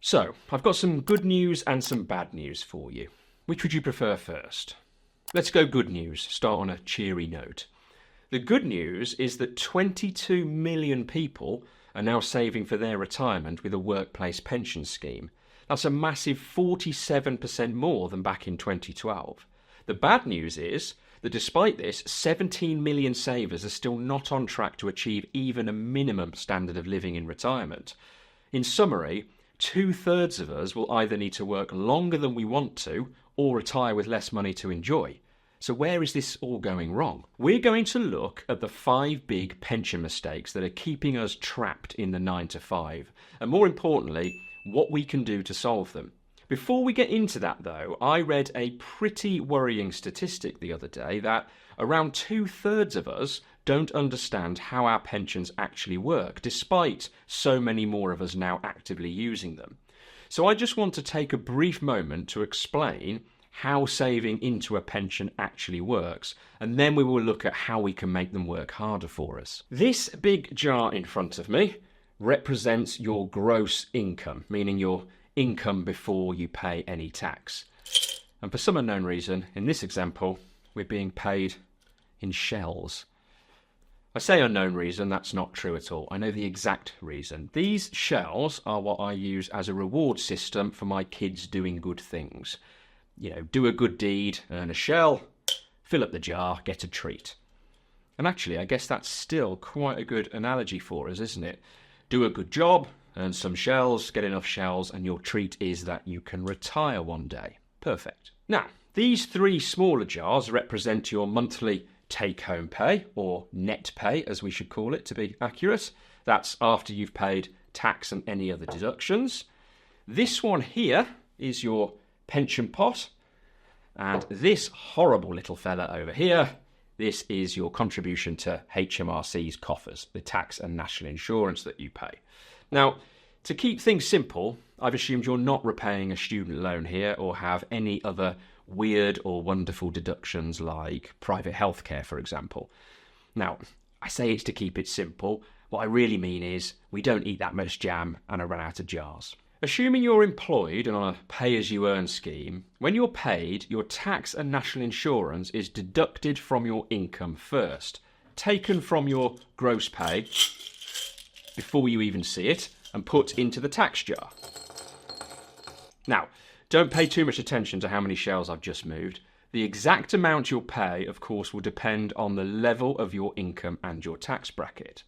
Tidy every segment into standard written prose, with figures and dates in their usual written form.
So, I've got some good news and some bad news for you. Which would you prefer first? Let's go good news, start on a cheery note. The good news is that 22 million people are now saving for their retirement with a workplace pension scheme. That's a massive 47% more than back in 2012. The bad news is that despite this, 17 million savers are still not on track to achieve even a minimum standard of living in retirement. In summary, 2/3 of us will either need to work longer than we want to or retire with less money to enjoy. So where is this all going wrong? We're going to look at the 5 big pension mistakes that are keeping us trapped in the 9 to 5, and more importantly, what we can do to solve them. Before we get into that though, I read a pretty worrying statistic the other day that around 2/3 of us don't understand how our pensions actually work, despite so many more of us now actively using them. So I just want to take a brief moment to explain how saving into a pension actually works, and then we will look at how we can make them work harder for us. This big jar in front of me represents your gross income, meaning your income before you pay any tax. And for some unknown reason, in this example, we're being paid in shells. I say unknown reason, that's not true at all. I know the exact reason. These shells are what I use as a reward system for my kids doing good things. You know, do a good deed, earn a shell, fill up the jar, get a treat. And actually, I guess that's still quite a good analogy for us, isn't it? Do a good job, earn some shells, get enough shells, and your treat is that you can retire one day. Perfect. Now, these 3 smaller jars represent your monthly take-home pay, or net pay as we should call it to be accurate. That's after you've paid tax and any other deductions. This one here is your pension pot, and this horrible little fella over here, this is your contribution to HMRC's coffers, the tax and national insurance that you pay. Now, to keep things simple, I've assumed you're not repaying a student loan here or have any other weird or wonderful deductions like private healthcare, for example. Now, I say it's to keep it simple. What I really mean is we don't eat that much jam and I run out of jars. Assuming you're employed and on a pay-as-you-earn scheme, when you're paid, your tax and national insurance is deducted from your income first, taken from your gross pay before you even see it, and put into the tax jar. Now, don't pay too much attention to how many shells I've just moved. The exact amount you'll pay, of course, will depend on the level of your income and your tax bracket.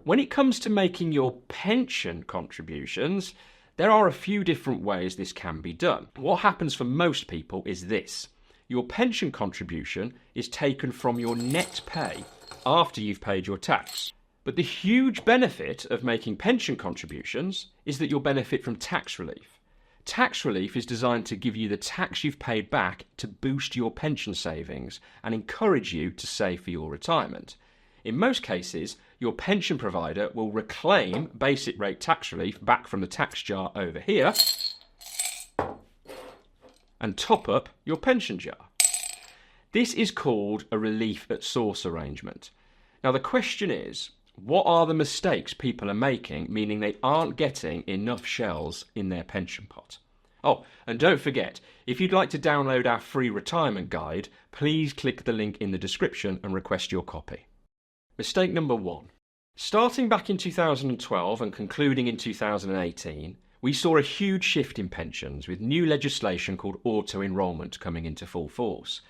When it comes to making your pension contributions, there are a few different ways this can be done. What happens for most people is this. Your pension contribution is taken from your net pay after you've paid your tax. But the huge benefit of making pension contributions is that you'll benefit from tax relief. Tax relief is designed to give you the tax you've paid back to boost your pension savings and encourage you to save for your retirement. In most cases, your pension provider will reclaim basic rate tax relief back from the tax jar over here and top up your pension jar. This is called a relief at source arrangement. Now the question is, what are the mistakes people are making, meaning they aren't getting enough shells in their pension pot? Oh, and don't forget, if you'd like to download our free retirement guide, please click the link in the description and request your copy. Mistake number 1. Starting back in 2012 and concluding in 2018, we saw a huge shift in pensions with new legislation called auto-enrolment coming into full force.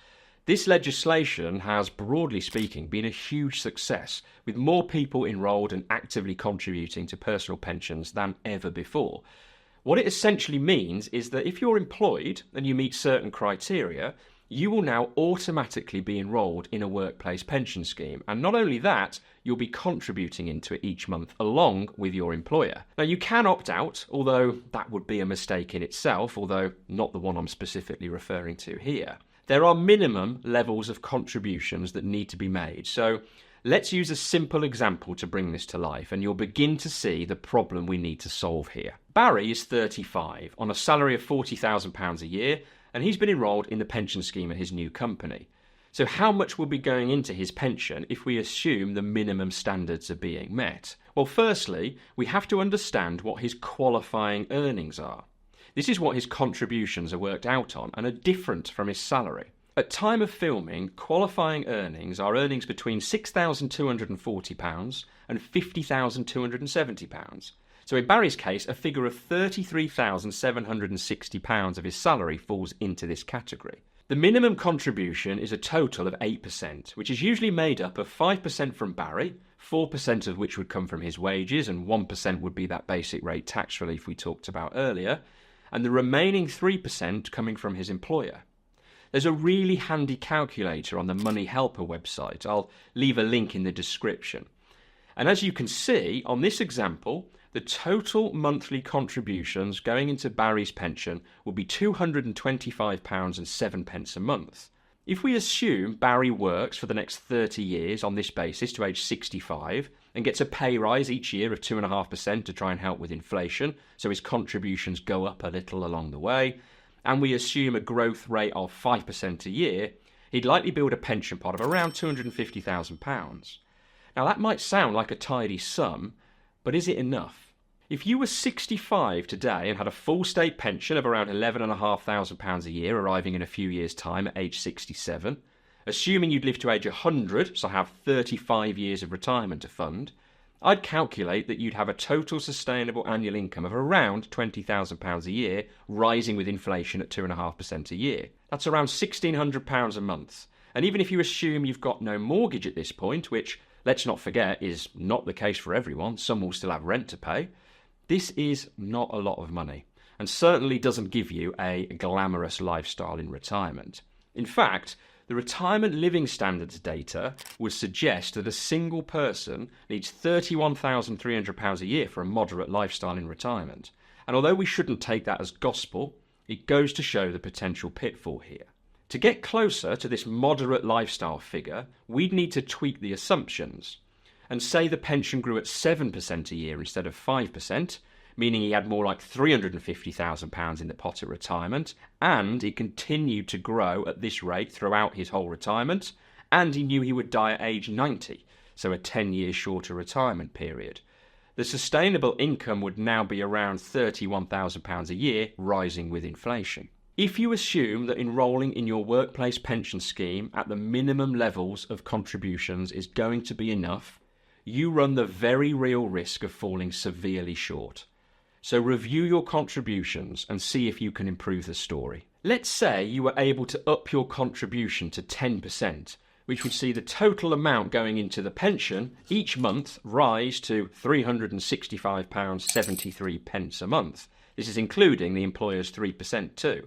This legislation has, broadly speaking, been a huge success, with more people enrolled and actively contributing to personal pensions than ever before. What it essentially means is that if you're employed and you meet certain criteria, you will now automatically be enrolled in a workplace pension scheme. And not only that, you'll be contributing into it each month along with your employer. Now you can opt out, although that would be a mistake in itself, although not the one I'm specifically referring to here. There are minimum levels of contributions that need to be made. So let's use a simple example to bring this to life, and you'll begin to see the problem we need to solve here. Barry is 35, on a salary of £40,000 a year, and he's been enrolled in the pension scheme at his new company. So how much will be going into his pension if we assume the minimum standards are being met? Well, firstly, we have to understand what his qualifying earnings are. This is what his contributions are worked out on and are different from his salary. At time of filming, qualifying earnings are earnings between £6,240 and £50,270. So in Barry's case, a figure of £33,760 of his salary falls into this category. The minimum contribution is a total of 8%, which is usually made up of 5% from Barry, 4% of which would come from his wages, and 1% would be that basic rate tax relief we talked about earlier, and the remaining 3% coming from his employer. There's a really handy calculator on the Money Helper website. I'll leave a link in the description. And as you can see, on this example, the total monthly contributions going into Barry's pension will be £225.07 a month. If we assume Barry works for the next 30 years on this basis to age 65 and gets a pay rise each year of 2.5% to try and help with inflation, so his contributions go up a little along the way, and we assume a growth rate of 5% a year, he'd likely build a pension pot of around £250,000. Now that might sound like a tidy sum, but is it enough? If you were 65 today and had a full state pension of around £11,500 a year arriving in a few years' time at age 67, assuming you'd live to age 100, so have 35 years of retirement to fund, I'd calculate that you'd have a total sustainable annual income of around £20,000 a year, rising with inflation at 2.5% a year. That's around £1,600 a month. And even if you assume you've got no mortgage at this point, which, let's not forget, is not the case for everyone, some will still have rent to pay, this is not a lot of money, and certainly doesn't give you a glamorous lifestyle in retirement. In fact, the retirement living standards data would suggest that a single person needs £31,300 a year for a moderate lifestyle in retirement. And although we shouldn't take that as gospel, it goes to show the potential pitfall here. To get closer to this moderate lifestyle figure, we'd need to tweak the assumptions and say the pension grew at 7% a year instead of 5%, meaning he had more like £350,000 in the pot at retirement, and it continued to grow at this rate throughout his whole retirement, and he knew he would die at age 90, so a 10-year shorter retirement period. The sustainable income would now be around £31,000 a year, rising with inflation. If you assume that enrolling in your workplace pension scheme at the minimum levels of contributions is going to be enough, you run the very real risk of falling severely short. So review your contributions and see if you can improve the story. Let's say you were able to up your contribution to 10%, which would see the total amount going into the pension each month rise to £365.73 a month. This is including the employer's 3% too.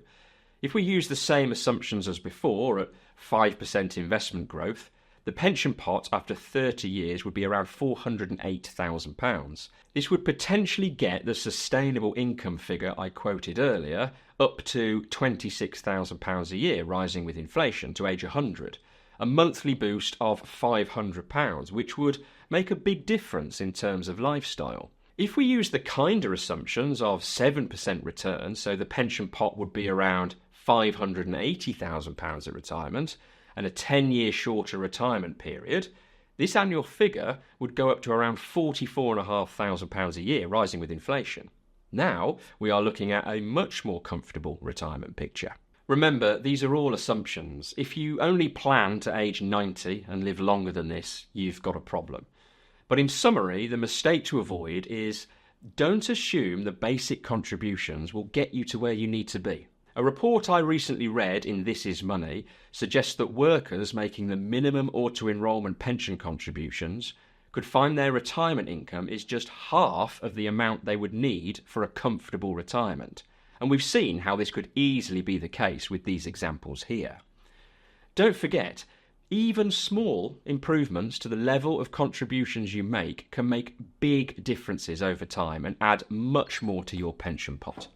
If we use the same assumptions as before at 5% investment growth, the pension pot after 30 years would be around £408,000. This would potentially get the sustainable income figure I quoted earlier up to £26,000 a year, rising with inflation to age 100, a monthly boost of £500, which would make a big difference in terms of lifestyle. If we use the kinder assumptions of 7% return, so the pension pot would be around £580,000 at retirement, and a 10-year shorter retirement period, this annual figure would go up to around £44,500 a year, rising with inflation. Now we are looking at a much more comfortable retirement picture. Remember, these are all assumptions. If you only plan to age 90 and live longer than this, you've got a problem. But in summary, the mistake to avoid is don't assume the basic contributions will get you to where you need to be. A report I recently read in This Is Money suggests that workers making the minimum auto-enrolment pension contributions could find their retirement income is just half of the amount they would need for a comfortable retirement. And we've seen how this could easily be the case with these examples here. Don't forget, even small improvements to the level of contributions you make can make big differences over time and add much more to your pension pot.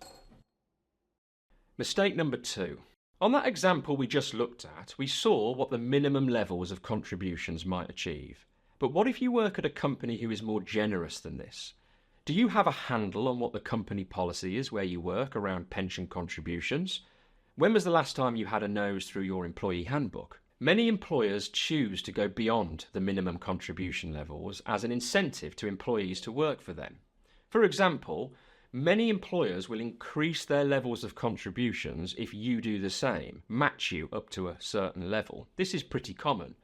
Mistake number 2. On that example we just looked at, we saw what the minimum levels of contributions might achieve. But what if you work at a company who is more generous than this? Do you have a handle on what the company policy is where you work around pension contributions? When was the last time you had a nose through your employee handbook? Many employers choose to go beyond the minimum contribution levels as an incentive to employees to work for them. For example, many employers will increase their levels of contributions if you do the same, match you up to a certain level. This is pretty common.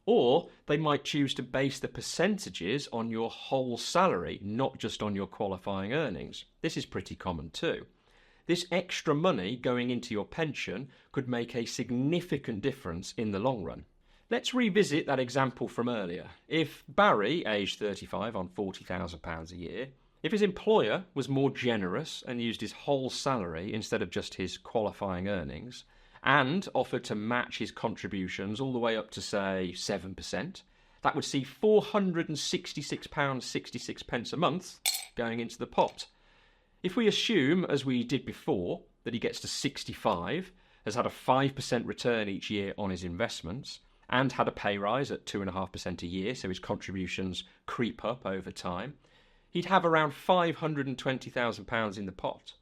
Or they might choose to base the percentages on your whole salary, not just on your qualifying earnings. This is pretty common too. This extra money going into your pension could make a significant difference in the long run. Let's revisit that example from earlier. If Barry, aged 35 on £40,000 a year, if his employer was more generous and used his whole salary instead of just his qualifying earnings, and offered to match his contributions all the way up to, say, 7%, that would see £466.66 a month going into the pot. If we assume, as we did before, that he gets to 65, has had a 5% return each year on his investments, and had a pay rise at 2.5% a year, so his contributions creep up over time, he'd have around £520,000 in the pot.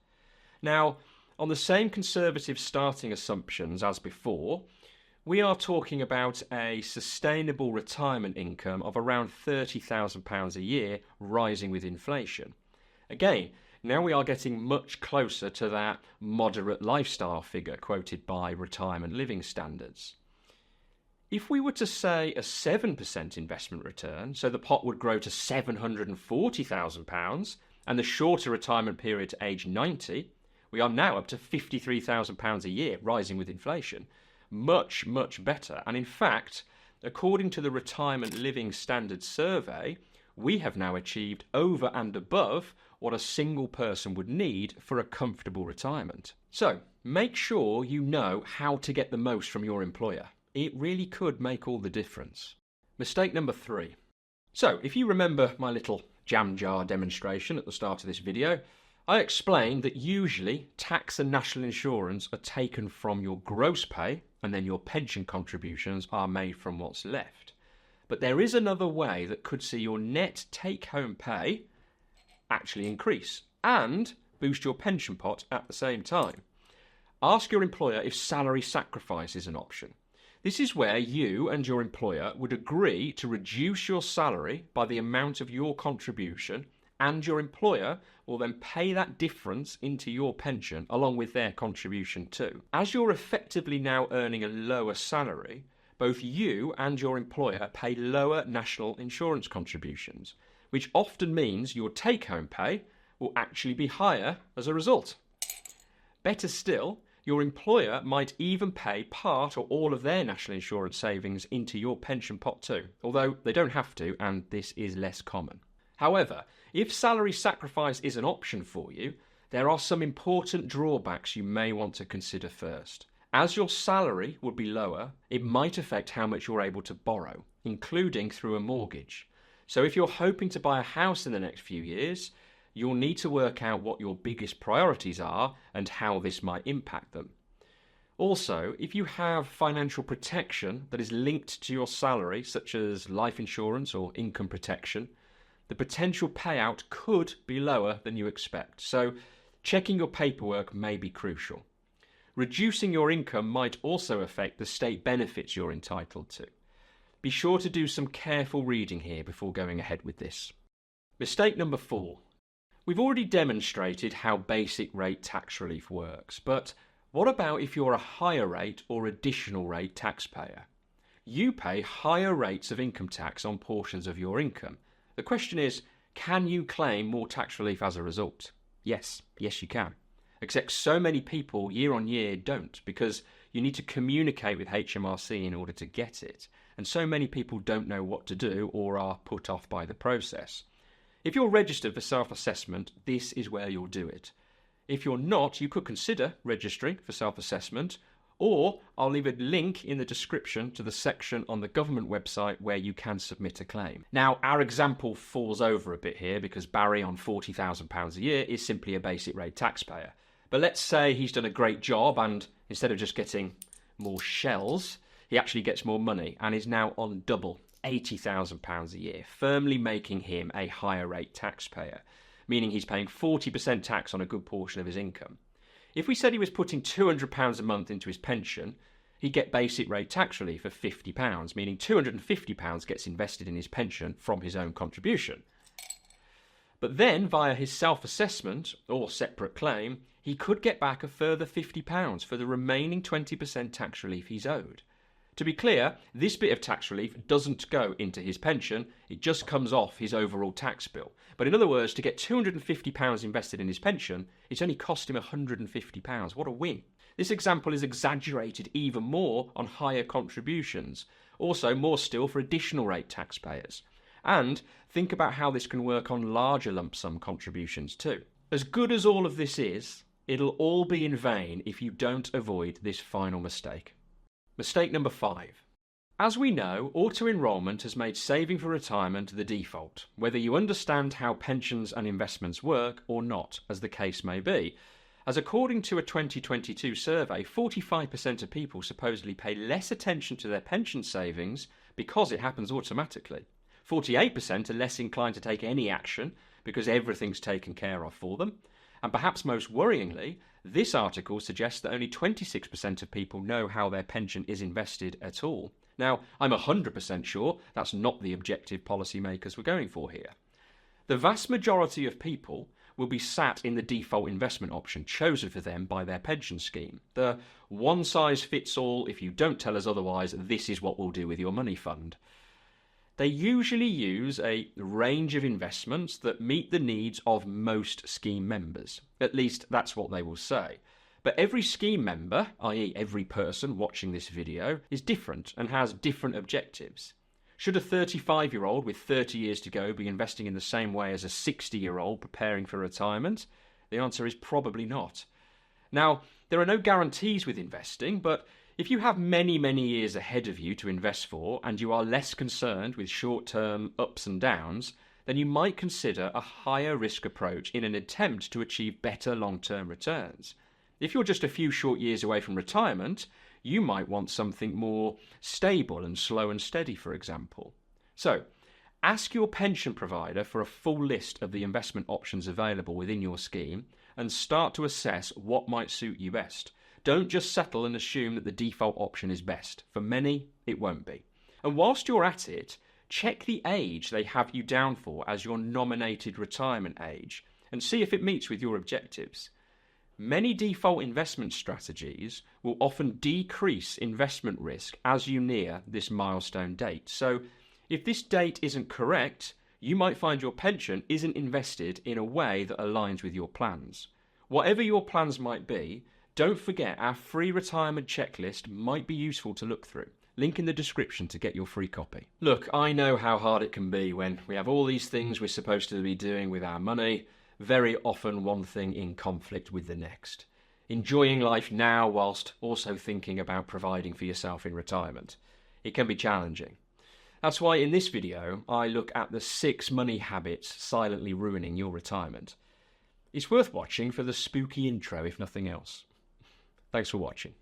Now, on the same conservative starting assumptions as before, we are talking about a sustainable retirement income of around £30,000 a year, rising with inflation. Again, now we are getting much closer to that moderate lifestyle figure quoted by Retirement Living Standards. If we were to say a 7% investment return, so the pot would grow to £740,000, and the shorter retirement period to age 90, we are now up to £53,000 a year, rising with inflation. Much, much better. And in fact, according to the Retirement Living Standards survey, we have now achieved over and above what a single person would need for a comfortable retirement. So, make sure you know how to get the most from your employer. It really could make all the difference. Mistake number 3. So, if you remember my little jam jar demonstration at the start of this video, I explained that usually tax and national insurance are taken from your gross pay and then your pension contributions are made from what's left. But there is another way that could see your net take-home pay actually increase and boost your pension pot at the same time. Ask your employer if salary sacrifice is an option. This is where you and your employer would agree to reduce your salary by the amount of your contribution, and your employer will then pay that difference into your pension along with their contribution too. As you're effectively now earning a lower salary, both you and your employer pay lower national insurance contributions, which often means your take-home pay will actually be higher as a result. Better still, your employer might even pay part or all of their national insurance savings into your pension pot too, although they don't have to, and this is less common. However, if salary sacrifice is an option for you, there are some important drawbacks you may want to consider first. As your salary would be lower, it might affect how much you're able to borrow, including through a mortgage. So if you're hoping to buy a house in the next few years, you'll need to work out what your biggest priorities are and how this might impact them. Also, if you have financial protection that is linked to your salary, such as life insurance or income protection, the potential payout could be lower than you expect. So checking your paperwork may be crucial. Reducing your income might also affect the state benefits you're entitled to. Be sure to do some careful reading here before going ahead with this. Mistake number 4. We've already demonstrated how basic rate tax relief works, but what about if you're a higher rate or additional rate taxpayer? You pay higher rates of income tax on portions of your income. The question is, can you claim more tax relief as a result? Yes you can. Except so many people year on year don't, because you need to communicate with HMRC in order to get it, and so many people don't know what to do or are put off by the process. If you're registered for self-assessment, this is where you'll do it. If you're not, you could consider registering for self-assessment, or I'll leave a link in the description to the section on the government website where you can submit a claim. Now, our example falls over a bit here because Barry on £40,000 a year is simply a basic rate taxpayer. But let's say he's done a great job and instead of just getting more shells, he actually gets more money and is now on double, £80,000 a year, firmly making him a higher rate taxpayer, meaning he's paying 40% tax on a good portion of his income. If we said he was putting £200 a month into his pension, he'd get basic rate tax relief of £50, meaning £250 gets invested in his pension from his own contribution. But then, via his self-assessment or separate claim, he could get back a further £50 for the remaining 20% tax relief he's owed. To be clear, this bit of tax relief doesn't go into his pension, it just comes off his overall tax bill. But in other words, to get £250 invested in his pension, it's only cost him £150. What a win. This example is exaggerated even more on higher contributions, also more still for additional rate taxpayers. And think about how this can work on larger lump sum contributions too. As good as all of this is, it'll all be in vain if you don't avoid this final mistake. Mistake number 5. As we know, auto-enrolment has made saving for retirement the default, whether you understand how pensions and investments work or not, as the case may be. As according to a 2022 survey, 45% of people supposedly pay less attention to their pension savings because it happens automatically. 48% are less inclined to take any action because everything's taken care of for them. And perhaps most worryingly, this article suggests that only 26% of people know how their pension is invested at all. Now, I'm 100% sure that's not the objective policymakers were going for here. The vast majority of people will be sat in the default investment option chosen for them by their pension scheme. The one-size-fits-all, if you don't tell us otherwise, this is what we'll do with your money fund. They usually use a range of investments that meet the needs of most scheme members. At least that's what they will say. But every scheme member, i.e. every person watching this video, is different and has different objectives. Should a 35-year-old with 30 years to go be investing in the same way as a 60-year-old preparing for retirement? The answer is probably not. Now, there are no guarantees with investing, but if you have many, many years ahead of you to invest for and you are less concerned with short-term ups and downs, then you might consider a higher risk approach in an attempt to achieve better long-term returns. If you're just a few short years away from retirement, you might want something more stable and slow and steady, for example. So, ask your pension provider for a full list of the investment options available within your scheme and start to assess what might suit you best. Don't just settle and assume that the default option is best. For many, it won't be. And whilst you're at it, check the age they have you down for as your nominated retirement age and see if it meets with your objectives. Many default investment strategies will often decrease investment risk as you near this milestone date. So if this date isn't correct, you might find your pension isn't invested in a way that aligns with your plans. Whatever your plans might be, don't forget our free retirement checklist might be useful to look through. Link in the description to get your free copy. Look, I know how hard it can be when we have all these things we're supposed to be doing with our money, very often one thing in conflict with the next. Enjoying life now whilst also thinking about providing for yourself in retirement. It can be challenging. That's why in this video I look at the 6 money habits silently ruining your retirement. It's worth watching for the spooky intro if nothing else. Thanks for watching.